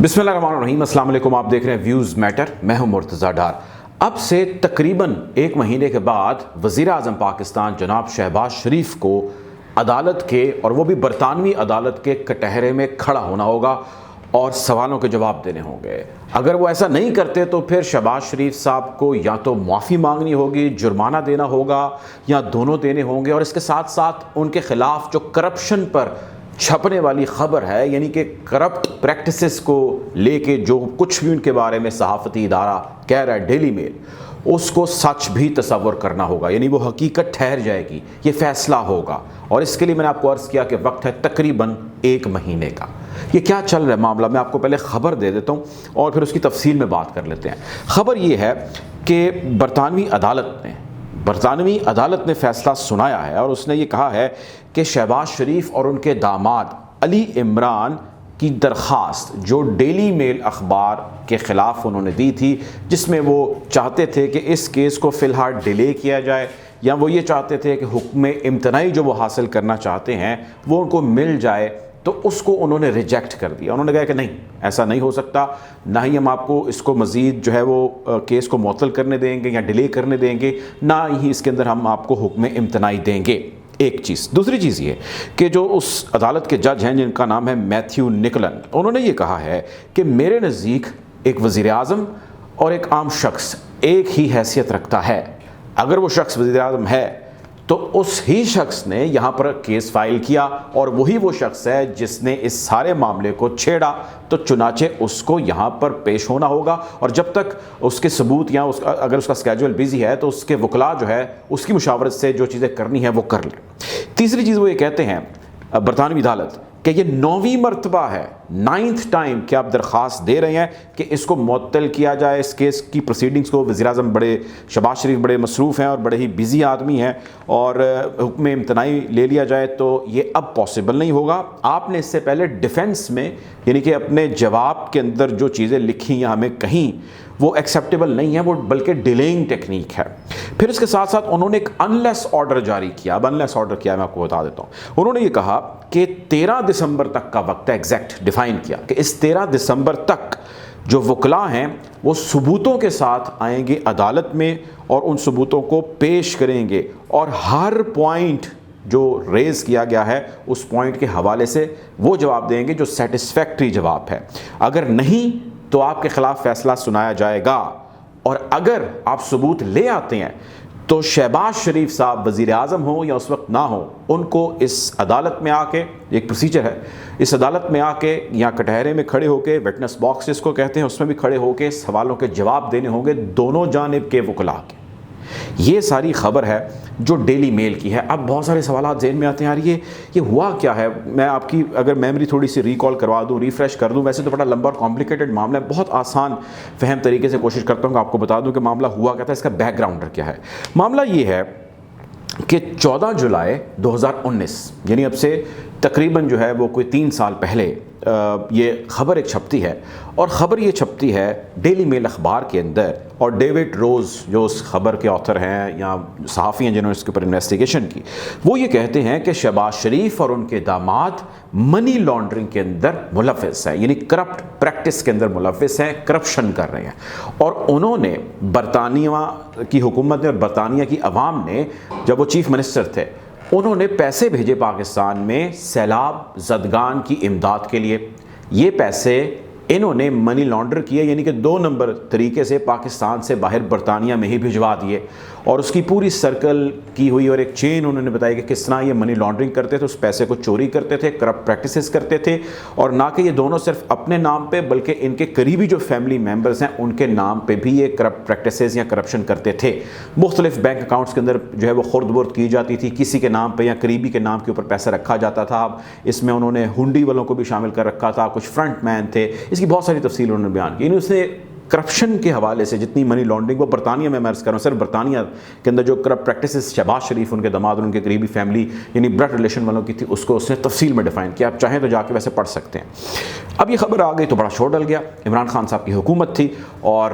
بسم اللہ الرحمن الرحیم۔ السلام علیکم، آپ دیکھ رہے ہیں ویوز میٹر، میں ہوں مرتضیٰ ڈار۔ اب سے تقریباً ایک مہینے کے بعد وزیر اعظم پاکستان جناب شہباز شریف کو عدالت کے، اور وہ بھی برطانوی عدالت کے کٹہرے میں کھڑا ہونا ہوگا اور سوالوں کے جواب دینے ہوں گے۔ اگر وہ ایسا نہیں کرتے تو پھر شہباز شریف صاحب کو یا تو معافی مانگنی ہوگی، جرمانہ دینا ہوگا، یا دونوں دینے ہوں گے۔ اور اس کے ساتھ ساتھ ان کے خلاف جو کرپشن پر چھپنے والی خبر ہے، یعنی کہ کرپٹ پریکٹسز کو لے کے جو کچھ بھی ان کے بارے میں صحافتی ادارہ کہہ رہا ہے ڈیلی میل، اس کو سچ بھی تصور کرنا ہوگا، یعنی وہ حقیقت ٹھہر جائے گی، یہ فیصلہ ہوگا۔ اور اس کے لیے میں نے آپ کو عرض کیا کہ وقت ہے تقریباً ایک مہینے کا۔ یہ کیا چل رہا ہے معاملہ، میں آپ کو پہلے خبر دے دیتا ہوں اور پھر اس کی تفصیل میں بات کر لیتے ہیں۔ خبر یہ ہے کہ برطانوی عدالت نے فیصلہ سنایا ہے، اور اس نے یہ کہا ہے کہ شہباز شریف اور ان کے داماد علی عمران کی درخواست جو ڈیلی میل اخبار کے خلاف انہوں نے دی تھی، جس میں وہ چاہتے تھے کہ اس کیس کو فی الحال ڈیلے کیا جائے، یا وہ یہ چاہتے تھے کہ حکم امتناعی جو وہ حاصل کرنا چاہتے ہیں وہ ان کو مل جائے، تو اس کو انہوں نے ریجیکٹ کر دیا۔ انہوں نے کہا کہ نہیں، ایسا نہیں ہو سکتا، نہ ہی ہم آپ کو اس کو مزید جو ہے وہ کیس کو معطل کرنے دیں گے یا ڈیلے کرنے دیں گے، نہ ہی اس کے اندر ہم آپ کو حکم امتناعی دیں گے۔ ایک چیز۔ دوسری چیز یہ کہ جو اس عدالت کے جج ہیں جن کا نام ہے میتھیو نکلن، انہوں نے یہ کہا ہے کہ میرے نزدیک ایک وزیر اعظم اور ایک عام شخص ایک ہی حیثیت رکھتا ہے۔ اگر وہ شخص وزیر اعظم ہے تو اس ہی شخص نے یہاں پر کیس فائل کیا، اور وہی وہ شخص ہے جس نے اس سارے معاملے کو چھیڑا، تو چنانچہ اس کو یہاں پر پیش ہونا ہوگا، اور جب تک اس کے ثبوت یا اگر اس کا اسکیجول بیزی ہے تو اس کے وکلاء جو ہے اس کی مشاورت سے جو چیزیں کرنی ہیں وہ کر لیں۔ تیسری چیز وہ یہ کہتے ہیں برطانوی عدالت کہ یہ 9ویں مرتبہ ہے، 9th ٹائم کہ آپ درخواست دے رہے ہیں کہ اس کو معطل کیا جائے، اس کیس کی پروسیڈنگز کو۔ وزیر اعظم شہباز شریف بڑے مصروف ہیں اور بڑے ہی بزی آدمی ہیں، اور حکم امتناعی لے لیا جائے تو یہ اب پاسبل نہیں ہوگا۔ آپ نے اس سے پہلے ڈیفنس میں، یعنی کہ اپنے جواب کے اندر جو چیزیں لکھی یا ہمیں کہیں، وہ ایکسیپٹیبل نہیں ہے، وہ بلکہ ڈیلیئنگ ٹیکنیک ہے۔ پھر اس کے ساتھ ساتھ انہوں نے ایک انلیس آرڈر جاری کیا۔ اب انلیس آرڈر کیا میں آپ کو بتا دیتا ہوں۔ انہوں نے یہ کہا کہ 13 دسمبر تک کا وقت ہے، ایگزیکٹ ڈیفائن کیا کہ اس 13 دسمبر تک جو وکلاء ہیں وہ ثبوتوں کے ساتھ آئیں گے عدالت میں، اور ان ثبوتوں کو پیش کریں گے، اور ہر پوائنٹ جو ریز کیا گیا ہے اس پوائنٹ کے حوالے سے وہ جواب دیں گے جو سیٹسفیکٹری جواب ہے۔ اگر نہیں تو آپ کے خلاف فیصلہ سنایا جائے گا، اور اگر آپ ثبوت لے آتے ہیں تو شہباز شریف صاحب وزیر اعظم ہوں یا اس وقت نہ ہوں، ان کو اس عدالت میں آ کے، ایک پروسیجر ہے، اس عدالت میں آ کے یا کٹہرے میں کھڑے ہو کے، وٹنس باکس جس کو کہتے ہیں اس میں بھی کھڑے ہو کے سوالوں کے جواب دینے ہوں گے دونوں جانب کے وکلاء کے۔ یہ ساری خبر ہے جو ڈیلی میل کی ہے۔ اب بہت سارے سوالات ذہن میں آتے ہیں، یار یہ ہوا کیا ہے؟ میں آپ کی اگر میموری تھوڑی سی ریکال کروا دوں، ریفریش کر دوں، ویسے تو بڑا لمبا اور کمپلیکیٹڈ معاملہ ہے، بہت آسان فہم طریقے سے کوشش کرتا ہوں کہ آپ کو بتا دوں کہ معاملہ ہوا کیا تھا، اس کا بیک گراؤنڈر کیا ہے۔ معاملہ یہ ہے کہ 14 جولائی 2019، یعنی اب سے تقریباً جو ہے وہ کوئی 3 سال پہلے یہ خبر ایک چھپتی ہے، اور خبر یہ چھپتی ہے ڈیلی میل اخبار کے اندر، اور ڈیوڈ روز جو اس خبر کے آتھر ہیں یا صحافی ہیں جنہوں نے اس کے اوپر انویسٹیگیشن کی، وہ یہ کہتے ہیں کہ شہباز شریف اور ان کے داماد منی لانڈرنگ کے اندر ملوث ہیں، یعنی کرپٹ پریکٹس کے اندر ملوث ہیں، کرپشن کر رہے ہیں۔ اور انہوں نے برطانیہ کی حکومت نے اور برطانیہ کی عوام نے، جب وہ چیف منسٹر تھے، انہوں نے پیسے بھیجے پاکستان میں سیلاب زدگان کی امداد کے لیے۔ یہ پیسے انہوں نے منی لانڈر کیے، یعنی کہ 2 نمبر طریقے سے پاکستان سے باہر برطانیہ میں ہی بھجوا دیے، اور اس کی پوری سرکل کی ہوئی اور ایک چین انہوں نے بتائی کہ کس طرح یہ منی لانڈرنگ کرتے تھے، اس پیسے کو چوری کرتے تھے، کرپٹ پریکٹسز کرتے تھے، اور نہ کہ یہ دونوں صرف اپنے نام پہ بلکہ ان کے قریبی جو فیملی ممبرز ہیں ان کے نام پہ بھی یہ کرپٹ پریکٹسز یا کرپشن کرتے تھے۔ مختلف بینک اکاؤنٹس کے اندر جو ہے وہ خرد برد کی جاتی تھی، کسی کے نام پہ یا قریبی کے نام کے اوپر پیسہ رکھا جاتا تھا۔ اس میں انہوں نے ہنڈی والوں کو بھی شامل کر رکھا تھا، کچھ فرنٹ مین تھے، اس کی بہت ساری تفصیل انہوں نے بیان کی۔ اس نے کرپشن کے حوالے سے جتنی منی لانڈرنگ وہ برطانیہ میں عرض کر رہا ہوں، صرف برطانیہ کے اندر جو کرپٹ پریکٹسز شہباز شریف ان کے داماد اور ان کے قریبی فیملی یعنی بلڈ ریلیشن والوں کی تھی، اس کو اس نے تفصیل میں ڈیفائن کیا. آپ چاہیں تو جا کے ویسے پڑھ سکتے ہیں. اب یہ خبر آ گئی تو بڑا شور ڈل گیا. عمران خان صاحب کی حکومت تھی اور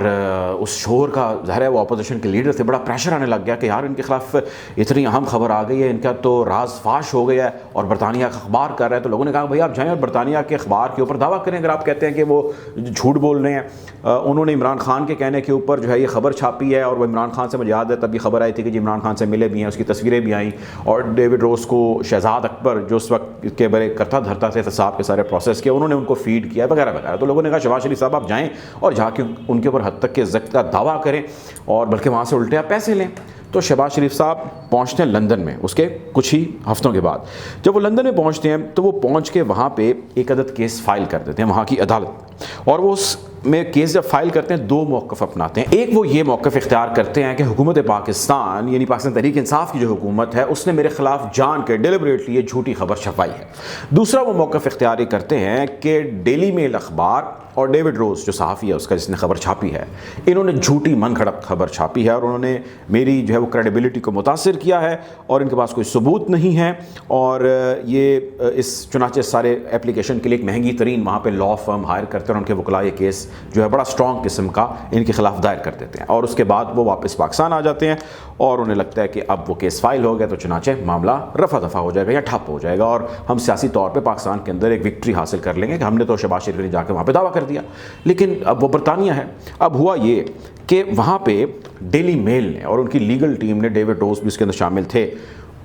اس شور کا ظاہر ہے وہ اپوزیشن کے لیڈر تھے، بڑا پریشر آنے لگ گیا کہ یار ان کے خلاف اتنی اہم خبر آ گئی ہے، ان کا تو راز فاش ہو گیا ہے اور برطانیہ کا اخبار کر رہا ہے. تو لوگوں نے کہا بھائی آپ جائیں اور برطانیہ کے اخبار کے اوپر دعویٰ کریں اگر آپ کہتے ہیں کہ وہ جھوٹ بول رہے ہیں. انہوں نے عمران خان کے کہنے کے اوپر جو ہے یہ خبر چھاپی ہے اور وہ عمران خان سے مجھے یاد ہے تب یہ خبر آئی تھی کہ جی عمران خان سے ملے بھی ہیں، اس کی تصویریں بھی آئیں اور ڈیوڈ روز کو شہزاد اکبر جو اس وقت کے بڑے کرتا دھرتا تھے احتساب کے سارے پروسیس کے، انہوں نے ان کو فیڈ کیا وغیرہ وغیرہ. تو لوگوں نے کہا شہباز شریف صاحب آپ جائیں اور جا کے ان کے اوپر حد تک کے عزت کا دعویٰ کریں اور بلکہ وہاں سے الٹے آپ پیسے لیں. تو شہباز شریف صاحب پہنچتے ہیں لندن میں اس کے کچھ ہی ہفتوں کے بعد. جب وہ لندن میں پہنچتے ہیں تو وہ پہنچ کے وہاں پہ ایک عدد کیس فائل کر دیتے ہیں وہاں کی عدالت، اور وہ اس میں کیس جب فائل کرتے ہیں دو موقف اپناتے ہیں. ایک وہ یہ موقف اختیار کرتے ہیں کہ حکومت پاکستان یعنی پاکستان تحریک انصاف کی جو حکومت ہے اس نے میرے خلاف جان کے ڈیلیبریٹلی یہ جھوٹی خبر چھپائی ہے. دوسرا وہ موقف اختیار کرتے ہیں کہ ڈیلی میل اخبار اور ڈیوڈ روز جو صحافی ہے اس کا جس نے خبر چھاپی ہے، انہوں نے جھوٹی من گھڑت خبر چھاپی ہے اور انہوں نے میری جو ہے وہ کریڈیبلٹی کو متاثر کیا ہے اور ان کے پاس کوئی ثبوت نہیں ہے. اور یہ اس چنانچہ سارے اپلیکیشن کے لیے ایک مہنگی ترین وہاں پہ لا فرم ہائر کرتے ہیں اور ان کے وکلاء یہ کیس جو ہے بڑا اسٹرانگ قسم کا ان کے خلاف دائر کر دیتے ہیں. اور اس کے بعد وہ واپس پاکستان آ جاتے ہیں اور انہیں لگتا ہے کہ اب وہ کیس فائل ہو گیا تو چنانچہ معاملہ رفع دفع ہو جائے گا یا ٹھپ ہو جائے گا اور ہم سیاسی طور پہ پاکستان کے اندر ایک وکٹری حاصل کر لیں گے کہ ہم نے تو شہباز شریف نے جا کے وہاں پہ دعویٰ کر دیا. لیکن اب وہ برطانیہ ہے. اب ہوا یہ کہ وہاں پہ ڈیلی میل نے اور ان کی لیگل ٹیم نے، ڈیوڈ روز بھی اس کے اندر شامل تھے،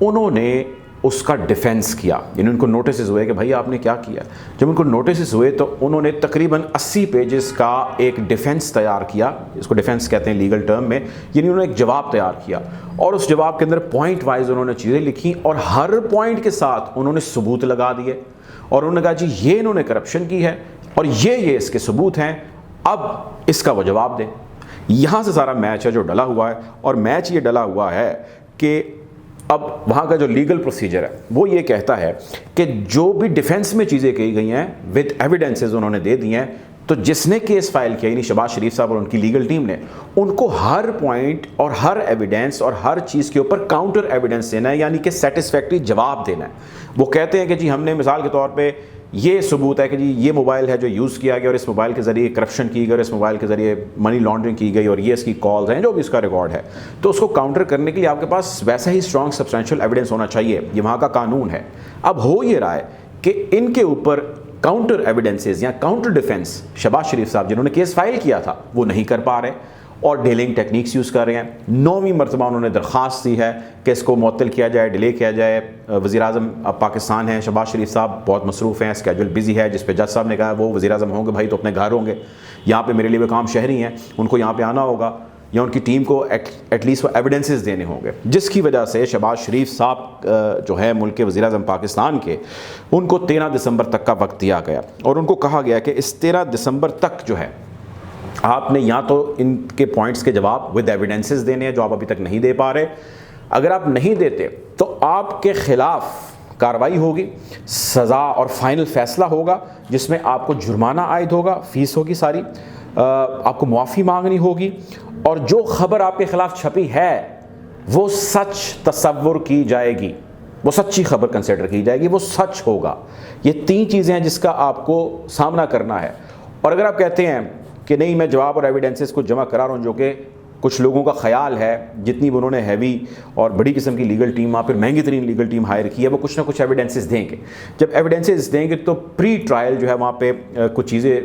انہوں نے اس کا ڈیفینس کیا. یعنی ان کو نوٹسز ہوئے کہ بھائی آپ نے کیا کیا. جب ان کو نوٹسز ہوئے تو انہوں نے تقریباً 80 پیجز کا ایک ڈیفینس تیار کیا. اس کو ڈیفینس کہتے ہیں لیگل ٹرم میں. یعنی انہوں نے ایک جواب تیار کیا اور اس جواب کے اندر پوائنٹ وائز انہوں نے چیزیں لکھی اور ہر پوائنٹ کے ساتھ انہوں نے ثبوت لگا دیے اور انہوں نے کہا جی یہ انہوں نے کرپشن کی ہے اور یہ اس کے ثبوت ہیں، اب اس کا وہ جواب دیں. یہاں سے سارا میچ ہے جو ڈلا ہوا ہے اور میچ یہ ڈلا ہوا ہے کہ اب وہاں کا جو لیگل پروسیجر ہے وہ یہ کہتا ہے کہ جو بھی ڈیفینس میں چیزیں کہی گئی ہیں ود ایویڈنسز انہوں نے دے دی ہیں، تو جس نے کیس فائل کیا یعنی شہباز شریف صاحب اور ان کی لیگل ٹیم نے، ان کو ہر پوائنٹ اور ہر ایویڈنس اور ہر چیز کے اوپر کاؤنٹر ایویڈنس دینا ہے، یعنی کہ سیٹسفیکٹری جواب دینا ہے. وہ کہتے ہیں کہ جی ہم نے مثال کے طور پہ یہ ثبوت ہے کہ جی یہ موبائل ہے جو یوز کیا گیا اور اس موبائل کے ذریعے کرپشن کی گئی اور اس موبائل کے ذریعے منی لانڈرنگ کی گئی اور یہ اس کی کالز ہیں جو بھی اس کا ریکارڈ ہے. تو اس کو کاؤنٹر کرنے کے لیے آپ کے پاس ویسا ہی اسٹرانگ سبسٹینشیل ایویڈنس ہونا چاہیے. یہ وہاں کا قانون ہے. اب ہو یہ رہا ہے کہ ان کے اوپر کاؤنٹر ایویڈنسز یا کاؤنٹر ڈیفینس شہباز شریف صاحب جنہوں نے کیس فائل کیا تھا وہ نہیں کر پا رہے اور ڈیلنگ ٹیکنیکس یوز کر رہے ہیں. 9ویں مرتبہ انہوں نے درخواست دی ہے کہ اس کو معطل کیا جائے، ڈیلے کیا جائے. وزیر اعظم پاکستان ہیں شہباز شریف صاححب، بہت مصروف ہیں، اسکیجول بزی ہے، جس پہ جج صاحب نے کہا وہ وزیر اعظم ہوں گے بھائی تو اپنے گھر ہوں گے. یہاں پہ میرے لیے وہ کام شہری ہیں، ان کو یہاں پہ آنا ہوگا یا ان کی ٹیم کو ایٹ لیسٹ وہ ایویڈنسز دینے ہوں گے، جس کی وجہ سے شہباز شریف صاحب جو ہے ملک کے وزیر اعظم پاکستان کے، ان کو 13 دسمبر تک کا وقت دیا گیا اور ان کو کہا گیا کہ اس 13 دسمبر تک جو ہے آپ نے یا تو ان کے پوائنٹس کے جواب ود ایویڈنسز دینے ہیں جو آپ ابھی تک نہیں دے پا رہے. اگر آپ نہیں دیتے تو آپ کے خلاف کارروائی ہوگی، سزا اور فائنل فیصلہ ہوگا جس میں آپ کو جرمانہ عائد ہوگا، فیس ہوگی ساری، آپ کو معافی مانگنی ہوگی اور جو خبر آپ کے خلاف چھپی ہے وہ سچ تصور کی جائے گی، وہ سچی خبر کنسیڈر کی جائے گی، وہ سچ ہوگا. یہ 3 چیزیں ہیں جس کا آپ کو سامنا کرنا ہے. اور اگر آپ کہتے ہیں کہ نہیں میں جواب اور ایویڈنسز کو جمع کرا رہا ہوں، جو کہ کچھ لوگوں کا خیال ہے جتنی بھی انہوں نے ہیوی اور بڑی قسم کی لیگل ٹیم وہاں پر مہنگی ترین لیگل ٹیم ہائر کی ہے، وہ کچھ نہ کچھ ایویڈنسز دیں گے. جب ایویڈنسز دیں گے تو پری ٹرائل جو ہے وہاں پہ کچھ چیزیں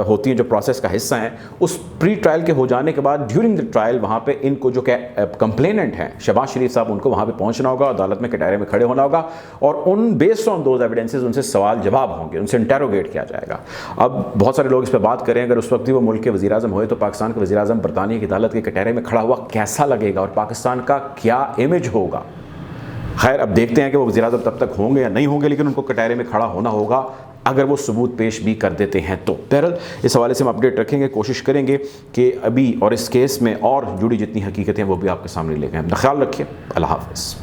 ہوتی ہیں جو پروسیس کا حصہ ہیں. اس پری ٹرائل کے ہو جانے کے بعد ڈیورنگ دا ٹرائل وہاں پہ ان کو جو کہ کمپلیننٹ ہیں شہباز شریف صاحب، ان کو وہاں پہ پہنچنا ہوگا، عدالت میں کٹہرے میں کھڑے ہونا ہوگا اور ان بیسڈ آن دوز ایویڈنسز ان سے سوال جواب ہوں گے، ان سے انٹیروگیٹ کیا جائے گا. اب بہت سارے لوگ اس پہ بات کریں اگر اس وقت بھی وہ ملک کے وزیر اعظم ہوئے تو پاکستان کے وزیر اعظم برطانیہ کی عدالت کے کٹہرے میں کھڑا ہوا کیسا لگے گا اور پاکستان کا کیا امیج ہوگا. خیر اب دیکھتے ہیں کہ وہ وزیر اعظم تب تک ہوں گے یا نہیں ہوں گے، لیکن ان کو کٹہرے میں کھڑا ہونا ہوگا اگر وہ ثبوت پیش بھی کر دیتے ہیں تو. بہرحال اس حوالے سے ہم اپڈیٹ رکھیں گے، کوشش کریں گے کہ ابھی اور اس کیس میں اور جڑی جتنی حقیقتیں وہ بھی آپ کے سامنے لے کے آئیں. خیال رکھیے. اللہ حافظ.